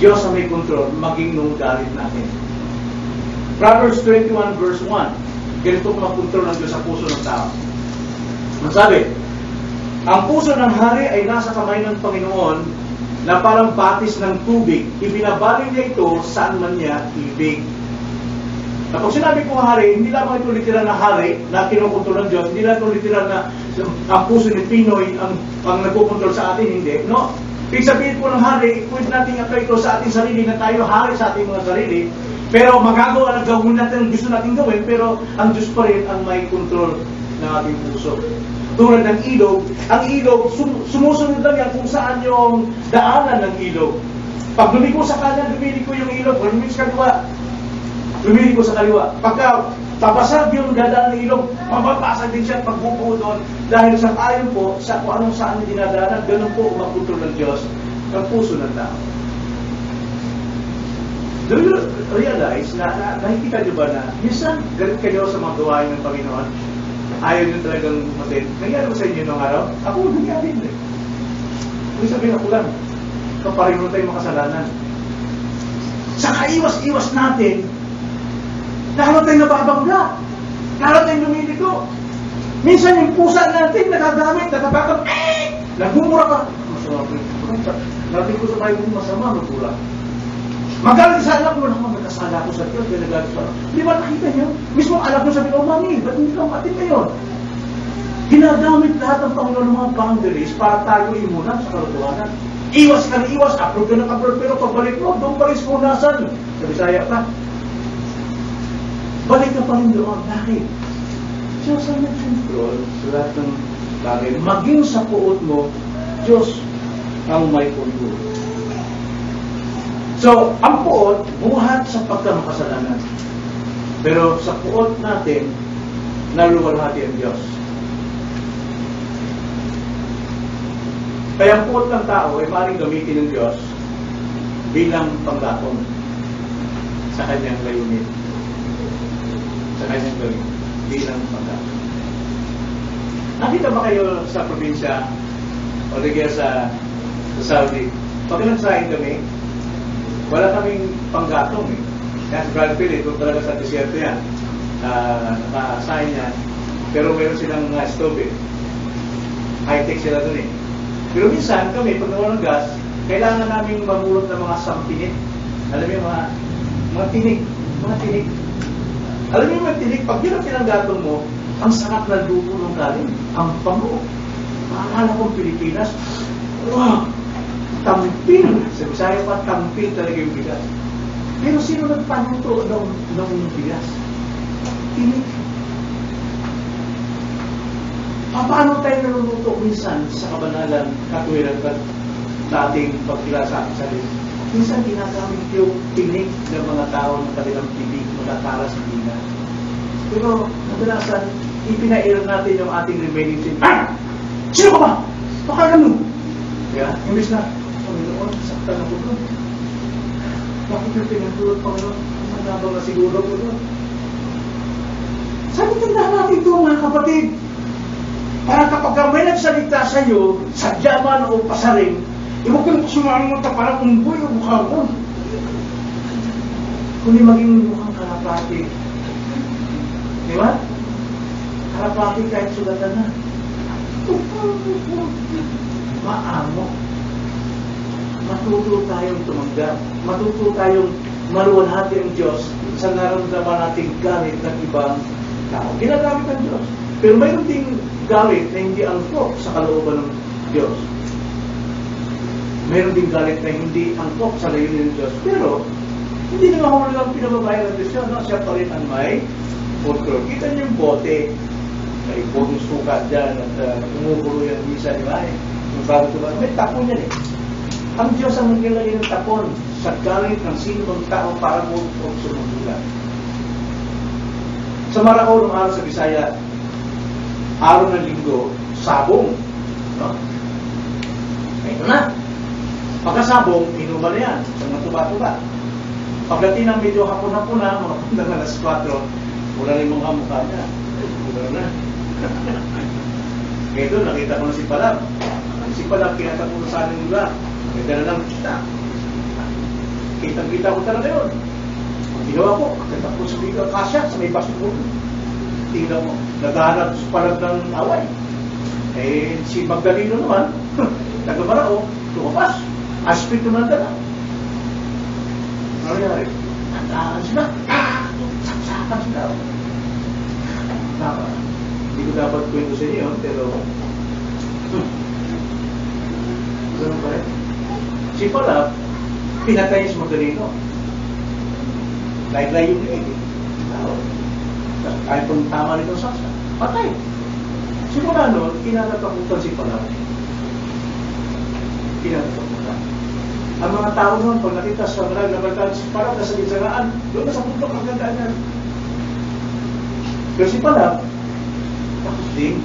Diyos ang may kontrol, maging nung galit natin. Proverbs 21 verse 1. Ganito kung magkontrol ng Diyos sa puso ng tao. Ang sabi, ang puso ng hari ay nasa kamay ng Panginoon na parang batis ng tubig. Ibinabaling niya ito saan man niya ibig. Kapag sinabi kong hari, hindi lamang ito literal na hari na kinukontrol ng Diyos, hindi lang ito literal na ang puso ni Pinoy ang nagkukontrol sa atin, hindi. No? Ibig sabihin po ng hari, pwede natin apply ito sa ating sarili na tayo hari sa ating mga sarili. Pero magagawa na gawin natin ang gusto natin gawin, pero ang Diyos pa rin ang may control ng ating puso. Tulad ng ilog, ang ilog, sumusunod lang yan kung saan yung daanan ng ilog. Pag lumiko sa kanan, lumiliko yung ilog. Pag lumiko sa kaliwa, lumiliko sa kaliwa. Pagka tabasag yung dadaan ng ilog, mababasag din siya pag bubuo doon. Dahil sa ayon po, sa kung anong saan dinadaanan, ganun po magkontrol ng Diyos ang puso ng tao. Do you realize na nakikita nyo ba na minsan galit kayo sa mga gawain ng Panginoon? Ayaw nyo talagang matin. Nangyari mo sa inyo nung araw? Ako, nangyari din. Kung sabihin ako lang, kapareho tayo makasalanan. Sa kaiwas-iwas natin, Lalo tayong nababangga. Lalo tayong lumiligo. Minsan yung pusa natin nagagamit, nagkakakam, nagmumura ka. Masama ko yung natin ko sa bahay kong masama, magpula. Magalit sa anak mo, naman magkasala ko sa Diyos, kaya nagalit sa anak. Di ba nakita niyo? Mismo anak mo sabi, oh mami, ba't hindi ka matin ngayon? Ginagamit lahat ng Panginoon ng mga boundaries para tayo imunan sa kalokohanan. Iwas ka na iwas, upload ka na upload, pero pagbalik mo, doon pa rin sa punasan. Sa Bisaya pa. Balik ka pa rin doon. Bakit? Diyos ang nag-control sa lahat ng bagay. Maging sa puot mo, Diyos ang may control. So, ang puot, buhat sa pagkamakasalanan. Pero sa puot natin, naluwalhati ang Diyos. Kaya ang puot ng tao ay maaaring gamitin ng Diyos bilang panggatong sa kanyang layunin. Sa kanyang gawin. Bilang panggatong. Nakita ba kayo sa probinsya o di kaya sa Saudi? Pag nagsahin kami, wala kaming panggatong eh. Kaya sa Brad Pitt, kung talaga sa desierto yan, nakasahin yan. Pero meron silang mga stove eh. High-tech sila dun eh. Pero minsan kami, pag nawala ng gas, kailangan namin mamulot ng mga sampinit. Alam mo yung mga tinig. Mga tinig. Alam mo yung mga tinig, pag yun ang tinanggatong mo, ang sarap na lupo ng galing. Ang pango. Maalala kong Pilipinas, wow! Tampil. Sa Bisaya pa, tampil talaga yung bigas. Pero sino nagpanuto ng bigas? Tinig. Paano tayo naluluto minsan sa kabanalan, katuwiran at dating pagkilasa sa sarili? Minsan ginagamit yung tinig ng mga tao ng kanilang tibig, magkatara sa bina. Pero kadalasan, ipinairal natin yung ating remaining sin. Ah! Sino ka ba? Baka mo? Kaya, imbis na, Panginoon, saktan ako doon. Bakit yung pinagdulot, Panginoon? Ang nabang na siguro ko doon. Sabi tanda natin ito, mga kapatid. Para kapag may nagsalita sa iyo, sadya man o pasaring, huwag kang sumangon ta para umboy o mukha mo. Kundi maging mukhang kalapati. Di ba? Kalapati kahit sugatan na. Maamo. Matuto tayong tumanggap. Matuto tayong maluwalhati ang Diyos sa nararamdaman nating galit ng ibang tao. Ginagamit ang Diyos. Pero mayroon ding galit na hindi angkop sa kalooban ng Diyos. Mayroon ding galit na hindi angkop sa layunin ng Diyos. Pero, hindi naman ako lang pinababayan ng Diyos. No? Siya pa rin ang may control. Kita niyo yung bote. May botong sukat dyan at umugulo yan misa, di ba? Yung bago ito, may tapon yan eh. Ang Diyos ang naglalagay ng tapon sa galit ng sino ng tao para mo o sumugulat. Sa Marao ng araw sa Bisaya, araw ng linggo, sabong. No? Ito na. Pagkasabong, inuman na yan. Sa mga tuba-tuba. Pagdating ng medyo hapon-hapon na, mga pundang alas 4, wala rin mga mukha niya. Wala na. Kaya doon, nakita ko na si Palab. Si Palab, kinatap ko na sa aling lugar. May dala ng kita. Kitang-kita ko talaga yun. Ang ginawa ko, kinatap ko sa biga kasya, sa may basketball. Tingnan mo, naghahanap sa Palab ng away. Eh, si Magdaleno naman, nagkamarao, tumapas. Aspect naman dala. Ano nangyari? Tandaan sila. Saksakan sila. Hindi ko dapat kwento sa inyo, pero ganun pa rin. Si Palab, pinatay niya si Magdaleno. Layo yung leg. Kahit kung tama nito saksa, patay. Simula nun, kinatatakutan si Palab. Kinatatakutan. Ang mga tao nun, pag nakita sa mga nabagtaan si Palab, nasa ginsangaan, doon na sa bundok ang gandaan niya. Pero si Palab, tapos din,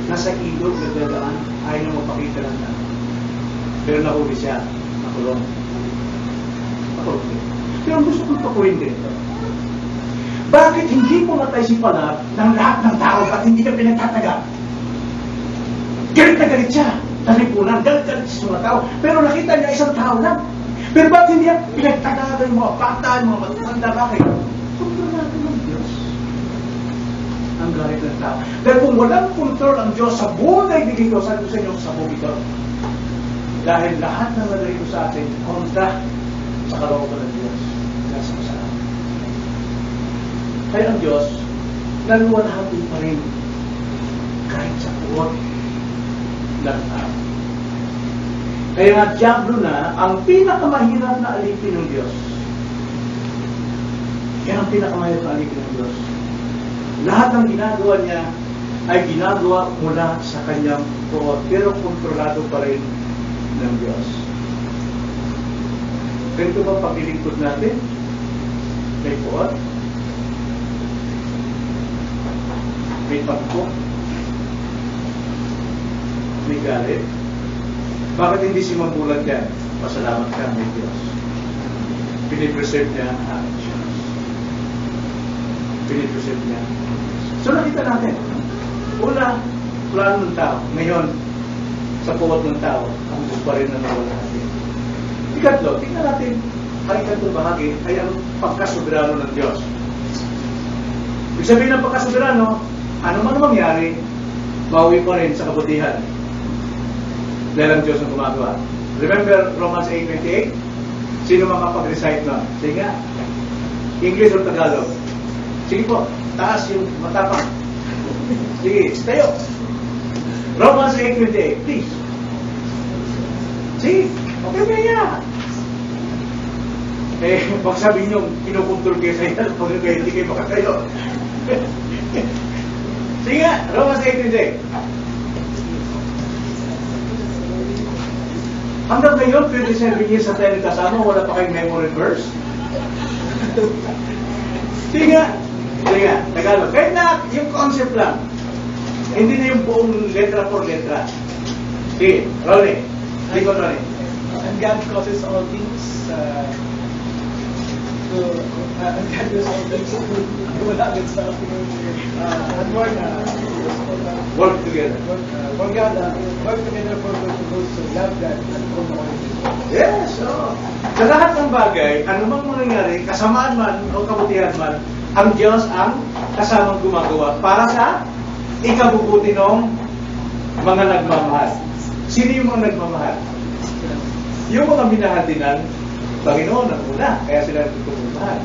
nasa ilog, nagdadaan, ayaw na mapakita lang na. Pero nahuli siya, nakulong. Nakulong din. Pero gusto kong pakuhin din ito. Bakit hindi pumatay si Palab ng lahat ng tao at hindi ka pinagtataga? Galit na galit siya. Nalipunan, galit-galit sa mga tao. Pero nakita niya isang tao lang. Pero bakit hindi niya pinagtataga yung mga bata, yung mga matanda? Bakit? Kung natin ng Diyos ang galit ng tao. Dahil kung walang control ang Diyos sa buhay dito, sabi ko sa inyo, sa buhay ito. Dahil lahat ng nalagay ko sa atin, kontra sa kalooban ng Diyos. Nasa kasalanan. Kaya ang Diyos, naluwalhati pa rin kahit sa puwag ng tao. Kaya nga, Diablo na ang pinakamahirap na alipin ng Diyos. Yan ang pinakamahirap na alipin ng Diyos. Lahat ng ginagawa niya ay ginagawa mula sa kanyang puwag, pero kontrolado pa rin ng Diyos. Ganito ba paglilingkod natin? May puwag? May pagpo? May galit? Bakit hindi si mabulag yan? Pasalamat ka, may Diyos. Pinipreserve niya ang Diyos. Pinipreserve niya. So nakita natin, una, plano ng tao. Ngayon, sa puwag ng tao, ang Diyos pa rin na nawala natin. Ikatlo, tingnan natin, ang ikatlong bahagi ay ang pagkasoberano ng Diyos. Ibig sabihin ng pagkasoberano, ano man mangyari, mauwi pa rin sa kabutihan. Dahil ang Diyos ang gumagawa. Remember Romans 8:28? Sino makapag-recite na? Sige nga. English or Tagalog? Sige po. Taas yung matapang. Sige, tayo. Romans 8:28, please. Sige. Okay ba yan? Pag sabihin nyo, kinukontrol kayo sa iyan, pag kayo hindi kayo makatayo. Sige nga, Romans 8:28. Hanggang ngayon, 27 years sa tayo nagkasama, wala pa kayong memory verse. Sige nga, Tagalog. Kahit na, yung concept lang. Hindi na yung buong letra for letra. Sige, Ronnie. Hindi ko, Ronnie. And God causes all things and God does all things to wala against sa and work together. For God, work together for those who love God and for the Lord. Yes, so. Sa lahat ng bagay, anumang mangyayari, kasamaan man o kabutihan man, ang Diyos ang kasamang gumagawa para sa ikabubuti ng mga nagmamahal. Sino yung mga nagmamahal? Yung mga minahal din ng Panginoon ang una, kaya sila nagmamahal.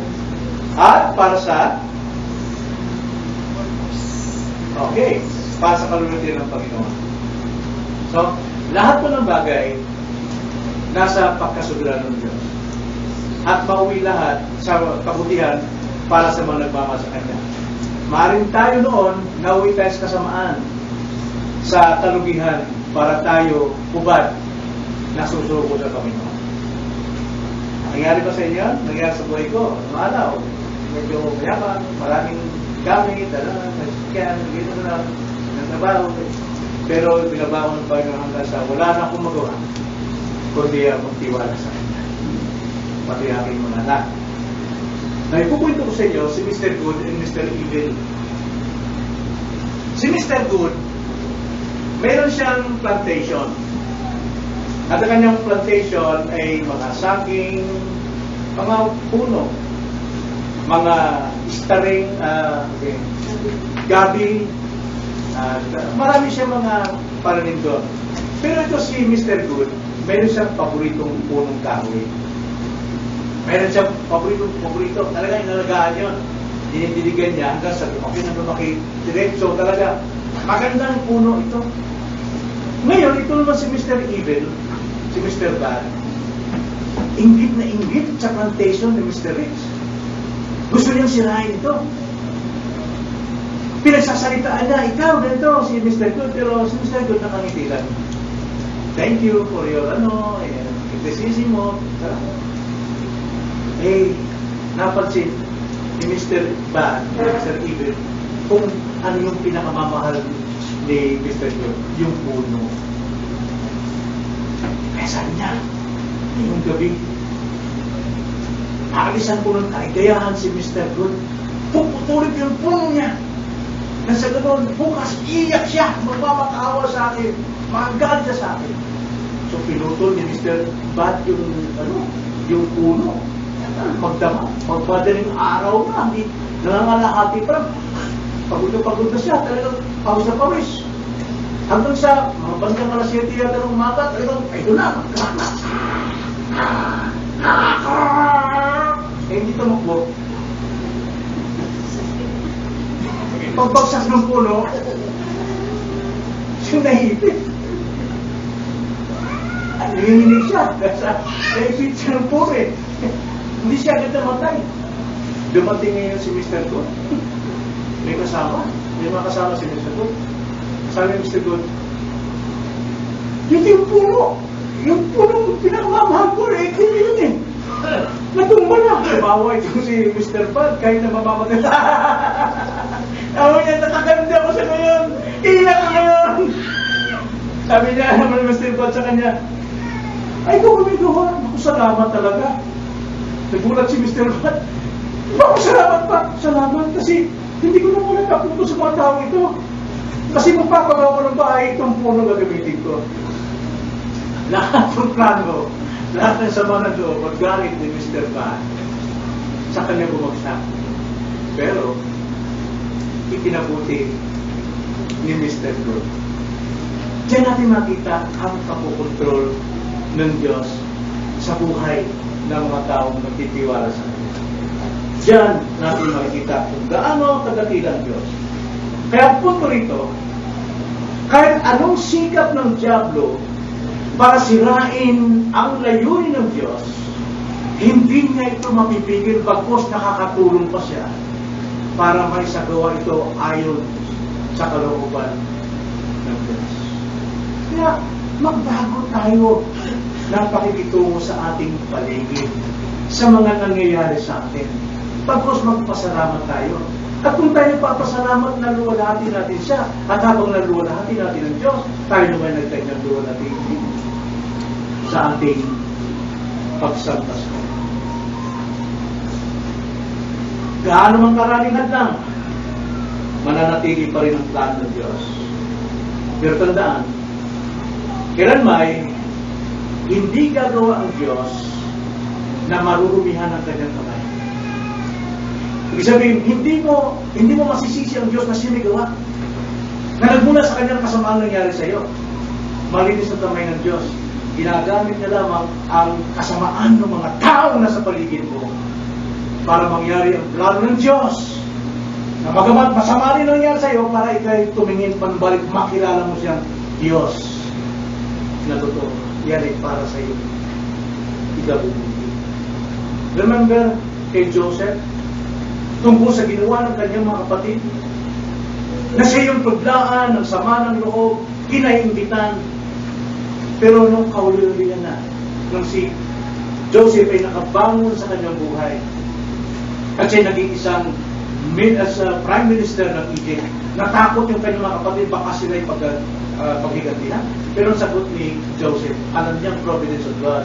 At para sa para sa kaluluwa ng Panginoon. So, lahat po ng bagay nasa pagkasoberano ng Diyos. At mauwi lahat sa kabutihan para sa mga nagmamahal sa Kanya. Maaring tayo noon, nauwi tayo sa kasamaan, sa kalugihan, para tayo hubad na susuko sa Panginoon. Nangyari ba sa inyo? Nangyari sa buhay ko. Maalaw. Medyo mayaman, maraming gamit, masakyan, gito na, nagtrabaho. Pero binabaho ng Panginoon hanggang sa wala na akong magawa, kundi magtiwala sa Kanya. Pati aking mga anak. Na ipupunto ko sa inyo si Mr. Good and Mr. Evil. Si Mr. Good, mayroon siyang plantation. At ang kanyang plantation ay mga saging, mga puno, mga istaring, gabi, marami siyang mga paranim doon. Pero ito si Mr. Good, mayroon siyang paboritong punong kahoy. Meron siyang paborito, talaga inalagaan yun. Dinidiligan niya hanggang sa lumaki, diretso talaga. Magandang puno ito. Ngayon, ito naman si Mr. Evil, si Mr. Bad, inggit na inggit sa plantation ni Mr. Rich. Gusto niyang sirain ito. Pinagsasalitaan niya, ikaw, ganito, si Mr. Good, pero si Mr. Good nakangiti lang. Thank you for your, criticism mo. Napansin ni Mr. Bad, Mr. Evil, kung ano yung pinakamamahal ni Mr. Good, yung puno. Kaya sabi niya, yung gabi, aalisan ko ng kaigayahan si Mr. Good, puputulin yung puno niya. Nasa ganoon, bukas, iyak siya, magpapakaawa sa akin, magalit siya sa akin. So, pinutol ni Mr. Bad yung puno. Magdama, magpadaling araw na, nangangalahati pa. Pagod na siya, talagang pawis na pawis. Hanggang sa mga bandang alas 7 yata ng umaga, talagang, ito na, hindi tumakbo. Pagbagsak ng puno, siya nahipit. Nanginginig siya. Nahipit siya ng puno eh. Hindi siya agad namatay. Dumating ngayon si Mr. Good. May kasama. May mga kasama si Mr. Good. Sabi ni Mr. Good, hindi yung puno. Yung puno pinakamamahal ko eh. Hindi yun eh. Natumba na. Bawa ito si Mr. Bud. Kahit na mamamatay. Ako niya, nakaganda ko sa ngayon. Iiyak ko ngayon. Sabi niya, naman ni Mr. Bud sa kanya, ay, gumigawa. Ako, salamat talaga. Nagulat si Mr. Bud. Ako, salamat pa. Salamat kasi hindi ko na muna kapunto sa mga tao ito. Kasi magpapagawa ko ng bahay itong puno gagamitin ko. Lahat ng plano, lahat ng sama ng loob, maggalit ni Mr. Bud sa kanya bumagsak. Pero, ikinabuti ni Mr. Good. Diyan natin makita ang kapokontrol ng Diyos sa buhay ng mga taong nagtitiwala sa Kanya. Diyan natin makikita kung gaano kadakila ang Diyos. Kaya ang punto rito, kahit anong sikap ng Diablo para sirain ang layunin ng Diyos, hindi niya ito mapipigil bagkus nakakatulong pa siya para may sagawa ito ayon sa kalooban ng Diyos. Kaya magbago tayo ng pakikitungo sa ating paligid, sa mga nangyayari sa atin. Tapos magpasalamat tayo. At kung tayo papasalamat, naluwalhati natin siya. At habang naluwalhati natin ang Diyos, tayo naman nagkanyang luwalhati sa ating pagsantas ko. Gaano mang karaming hadlang, mananatili pa rin ang plano ng Diyos. Pero tandaan, kailanman hindi gagawa ang Diyos na marurumihan ang kanyang kamay. Ibig sabihin, hindi mo masisisi ang Diyos na sinigawa. Na nagmula sa kanyang kasamaan nangyari sa iyo. Malinis ang kamay ng Diyos. Ginagamit niya lamang ang kasamaan ng mga tao na sa paligid mo para mangyari ang plano ng Diyos. Na magamat masama rin nangyari sa iyo para ikay tumingin panbalik, makilala mo siyang Diyos na totoo. Yan ay para sa iyo. Igabubuti. Remember kay Joseph, tungkol sa ginawa ng kanyang mga kapatid, na siya yung paglaan ng sama ng loob, kinaimbitan. Pero nung kauli-ulihan na, nung si Joseph ay nakabangon sa kanyang buhay, at siya naging isang as Prime Minister ng Egypt, natakot yung kanyang mga kapatid, baka sila ay paghigantihan. Pero ang sagot ni Joseph, alam niyang providence of God.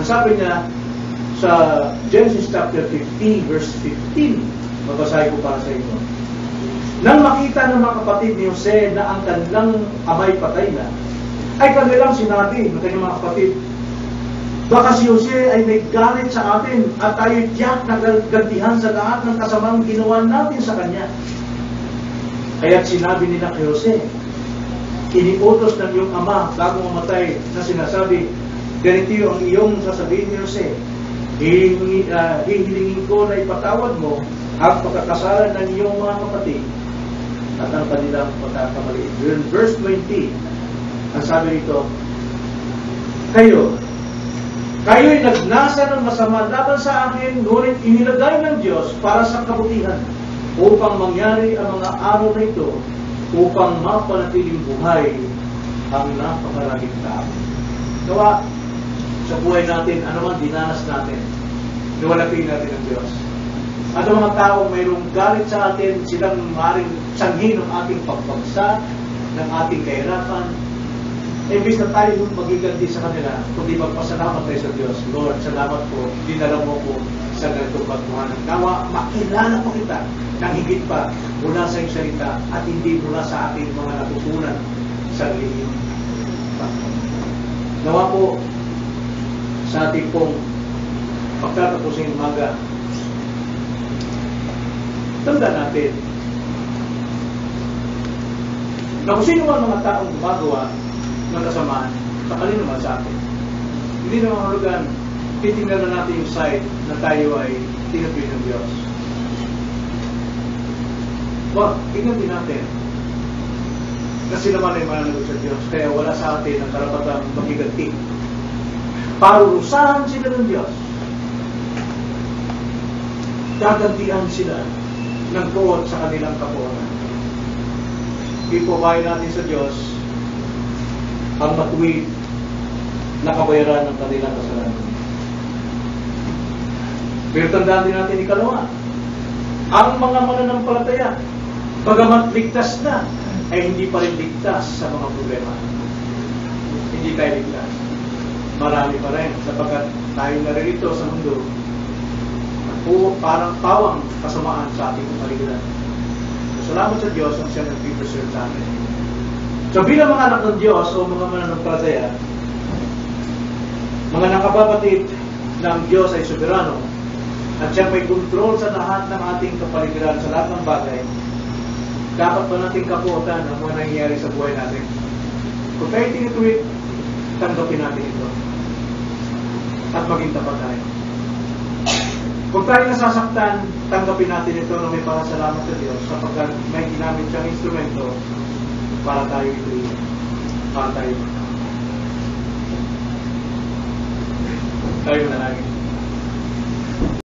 Nasabi niya sa Genesis chapter 15, verse 15, mabasahin ko para sa inyo. Nang makita ng mga kapatid ni Jose na ang kanilang amay patay na, ay kanilang sinabi ng kanyang mga kapatid, baka si Jose ay may galit sa atin at tayo tiyak na gantihan sa lahat ng kasamang ginawa natin sa kanya. Kaya't sinabi nila kay Jose, iniutos ng iyong ama bago mamatay na sinasabi, ganito ang iyong sasabihin ni Jose, hihilingin ko na ipatawad mo ang pagkakasalan ng iyong mga kapatid at ang kanilang pagkakamali. In verse 20, ang sabi rito, kayo'y nagnasa ng masama laban sa akin, ngunit inilagay ng Diyos para sa kabutihan upang mangyari ang mga araw na ito upang mapanatiling buhay ang napakaraming tao. Gawa sa buhay natin, anuman dinanas natin, niwalapin natin ang Diyos. At ang mga tao mayroong galit sa atin, silang maaaring sanhin ng ating pagbagsak, ng ating kahirapan. Imbis na tayo yung magiganti sa kanila, kundi magpasalamat tayo sa Diyos. Lord, salamat po, dinala mo ko sa ganitong pagkuhanan. Nawa, makilala po kita ng higit pa mula sa iyong salita at hindi mula sa ating mga natutunan sa lihim. Nawa po, sa ating pong pagtatapos ng umaga, Tanda natin na kung sino man mga taong gumagawa ng kasamaan, sakali naman sa atin. Hindi naman hulugan, titingnan na natin yung side na tayo ay tinutuloy ng Diyos. Tingnan din natin na sila man ay mananagot sa Diyos, kaya wala sa atin ang karapatang makiganti. Parurusahan sila ng Diyos. Gagantihan sila ng tuon sa kanilang kapuonan. Ipubayin natin sa Diyos ang matuwid na kabayaran ng kanilang kasalanan. Pero tandaan din natin ikalawa, ang mga mananampalataya, bagamat ligtas na, ay hindi pa rin ligtas sa mga problema. Hindi tayo ligtas. Marami pa rin, sapagkat tayo naririto sa mundo, parang pawang kasamaan sa ating kapaligiran. Salamat sa Diyos ang siya nag-preserve sa atin. So bilang mga anak ng Diyos o mga mananampalataya, mga nakababatid ng Diyos ay soberano at siya may kontrol sa lahat ng ating kapaligiran, sa lahat ng bagay, dapat ba nating kapuotan ang mga nangyayari sa buhay natin? Kung tayo tinituwid, tanggapin natin ito at maging tapat tayo. Kung tayo nasasaktan, tanggapin natin ito na may pasasalamat sa Diyos sapagkat may ginamit siyang instrumento para tayo ituloy. Para tayo. Tayo na lagi.